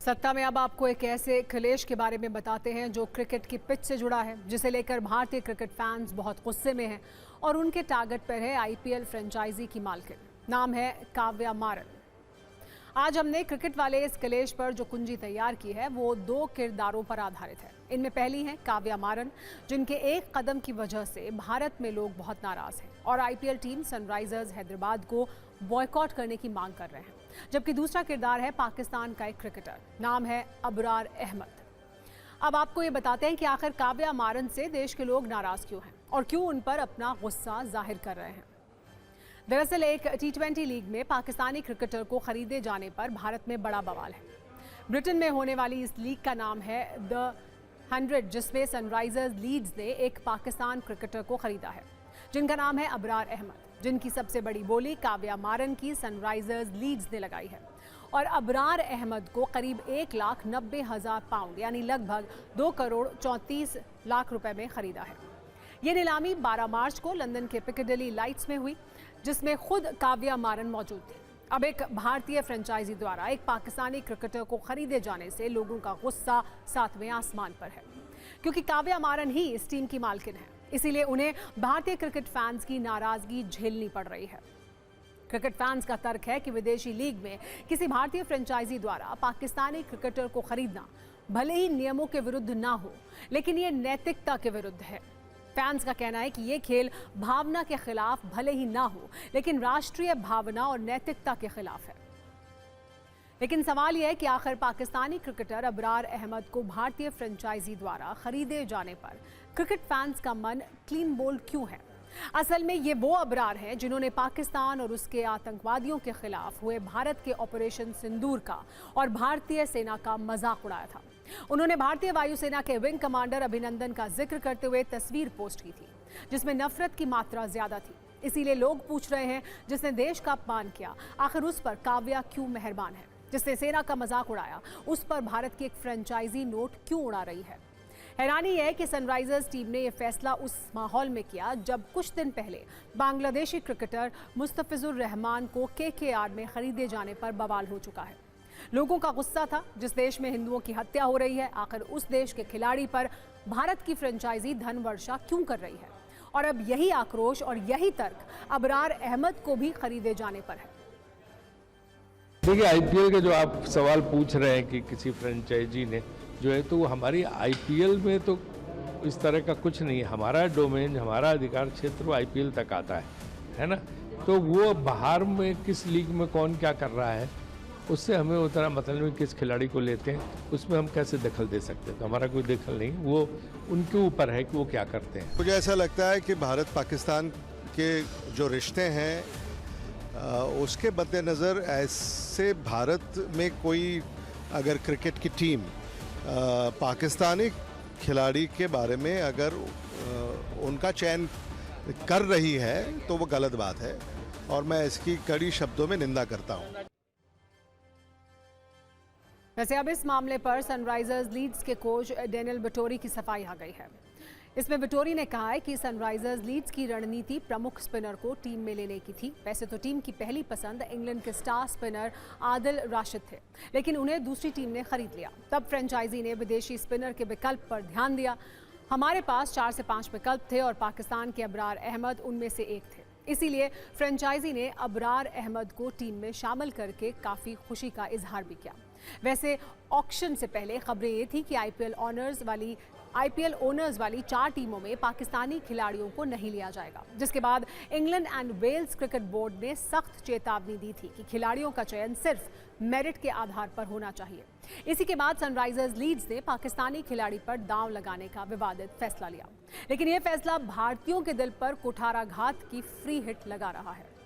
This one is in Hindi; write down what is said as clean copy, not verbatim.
सत्ता में अब आपको एक ऐसे खिलेश के बारे में बताते हैं जो क्रिकेट की पिच से जुड़ा है, जिसे लेकर भारतीय क्रिकेट फैंस बहुत गुस्से में हैं और उनके टारगेट पर है आईपीएल फ्रेंचाइजी की मालकिन। नाम है काव्या मारन। आज हमने क्रिकेट वाले इस क्लेश पर जो कुंजी तैयार की है वो दो किरदारों पर आधारित है। इनमें पहली है काव्या मारन, जिनके एक कदम की वजह से भारत में लोग बहुत नाराज हैं और आईपीएल टीम सनराइजर्स हैदराबाद को बॉयकॉट करने की मांग कर रहे हैं। जबकि दूसरा किरदार है पाकिस्तान का एक क्रिकेटर, नाम है अबरार अहमद। अब आपको ये बताते हैं कि आखिर काव्या मारन से देश के लोग नाराज क्यों हैं और क्यों उन पर अपना गुस्सा जाहिर कर रहे हैं। दरअसल एक T20 लीग में पाकिस्तानी क्रिकेटर को खरीदे जाने पर भारत में बड़ा बवाल है। ब्रिटेन में होने वाली इस लीग का नाम है द 100, जिसमें सनराइजर्स लीड्स ने एक पाकिस्तान क्रिकेटर को खरीदा है जिनका नाम है अबरार अहमद, जिनकी सबसे बड़ी बोली काव्या मारन की सनराइजर्स लीड्स ने लगाई है और अबरार अहमद को करीब 1,90,000 पाउंड यानी लगभग 2 करोड़ 34 लाख रुपए में खरीदा है। ये नीलामी 12 मार्च को लंदन के पिकाडिली लाइट्स में हुई, जिसमें खुद काव्या मारन मौजूद थी। अब एक भारतीय फ्रेंचाइजी द्वारा एक पाकिस्तानी क्रिकेटर को खरीदे जाने से लोगों का गुस्सा 7वें आसमान पर है, क्योंकि काव्या मारन ही इस टीम की मालकिन है। इसीलिए उन्हें भारतीय क्रिकेट फैंस की नाराजगी झेलनी पड़ रही है। क्रिकेट फैंस का तर्क है कि विदेशी लीग में किसी भारतीय फ्रेंचाइजी द्वारा पाकिस्तानी क्रिकेटर को खरीदना भले ही नियमों के विरुद्ध ना हो, लेकिन ये नैतिकता के विरुद्ध है। फैंस का कहना है कि ये खेल भावना के खिलाफ भले ही ना हो, लेकिन राष्ट्रीय भावना और नैतिकता के खिलाफ है। लेकिन सवाल यह है कि आखिर पाकिस्तानी क्रिकेटर अबरार अहमद को भारतीय फ्रेंचाइजी द्वारा खरीदे जाने पर क्रिकेट फैंस का मन क्लीन बोल्ड क्यों है। असल में ये वो अबरार हैं जिन्होंने पाकिस्तान और उसके आतंकवादियों के खिलाफ हुए भारत के ऑपरेशन सिंदूर का और भारतीय सेना का मजाक उड़ाया था। उन्होंने भारतीय वायुसेना के विंग कमांडर अभिनंदन का जिक्र करते हुए तस्वीर पोस्ट की थी जिसमें नफरत की मात्रा ज्यादा थी। इसीलिए लोग पूछ रहे हैं, जिसने देश का अपमान किया आखिर उस पर काव्या क्यों मेहरबान है, जिसने सेना का मजाक उड़ाया उस पर भारत की एक फ्रेंचाइजी नोट क्यों उड़ा रही है। हैरानी यह है कि सनराइजर्स टीम ने यह फैसला उस माहौल में किया जब कुछ दिन पहले बांग्लादेशी क्रिकेटर मुस्तफिजुर रहमान को KKR में खरीदे जाने पर बवाल हो चुका है। लोगों का गुस्सा था, जिस देश में हिंदुओं की हत्या हो रही है आखिर उस देश के खिलाड़ी पर भारत की फ्रेंचाइजी धन वर्षा क्यों कर रही है। और अब यही आक्रोश और यही तर्क अबरार अहमद को भी खरीदे जाने पर है। देखिए, आईपीएल के जो आप सवाल पूछ रहे हैं कि किसी फ्रेंचाइजी ने जो है, तो हमारी आईपीएल में तो इस तरह का कुछ नहीं है। हमारा डोमेन, हमारा अधिकार क्षेत्र आईपीएल तक आता है ना। तो वो बाहर में किस लीग में कौन क्या कर रहा है उससे हमें उतना मतलब नहीं। किस खिलाड़ी को लेते हैं उसमें हम कैसे दखल दे सकते हैं, तो हमारा कोई दखल नहीं, वो उनके ऊपर है कि वो क्या करते हैं। मुझे ऐसा लगता है कि भारत पाकिस्तान के जो रिश्ते हैं उसके मद्देनज़र ऐसे भारत में कोई अगर क्रिकेट की टीम पाकिस्तानी खिलाड़ी के बारे में अगर उनका चयन कर रही है तो वो गलत बात है और मैं इसकी कड़ी शब्दों में निंदा करता हूँ। वैसे अब इस मामले पर सनराइजर्स लीड्स के कोच डेनियल विटोरी की सफाई आ गई है। इसमें विटोरी ने कहा है कि सनराइजर्स लीड्स की रणनीति प्रमुख स्पिनर को टीम में लेने की थी। वैसे तो टीम की पहली पसंद इंग्लैंड के स्टार स्पिनर आदिल राशिद थे, लेकिन उन्हें दूसरी टीम ने खरीद लिया। तब फ्रेंचाइजी ने विदेशी स्पिनर के विकल्प पर ध्यान दिया। हमारे पास 4 से 5 विकल्प थे और पाकिस्तान के अबरार अहमद उनमें से एक थे। इसीलिए फ्रेंचाइजी ने अबरार अहमद को टीम में शामिल करके काफ़ी खुशी का इजहार भी किया। वैसे ऑक्शन से पहले खबरें ये थी कि आईपीएल ओनर्स वाली 4 टीमों में पाकिस्तानी खिलाड़ियों को नहीं लिया जाएगा, जिसके बाद England and Wales cricket board ने सख्त चेतावनी दी थी कि खिलाड़ियों का चयन सिर्फ मेरिट के आधार पर होना चाहिए। इसी के बाद सनराइजर्स लीड्स ने पाकिस्तानी खिलाड़ी पर दांव लगाने का विवादित फैसला लिया, लेकिन यह फैसला भारतीयों के दिल पर कुठाराघात की फ्री हिट लगा रहा है।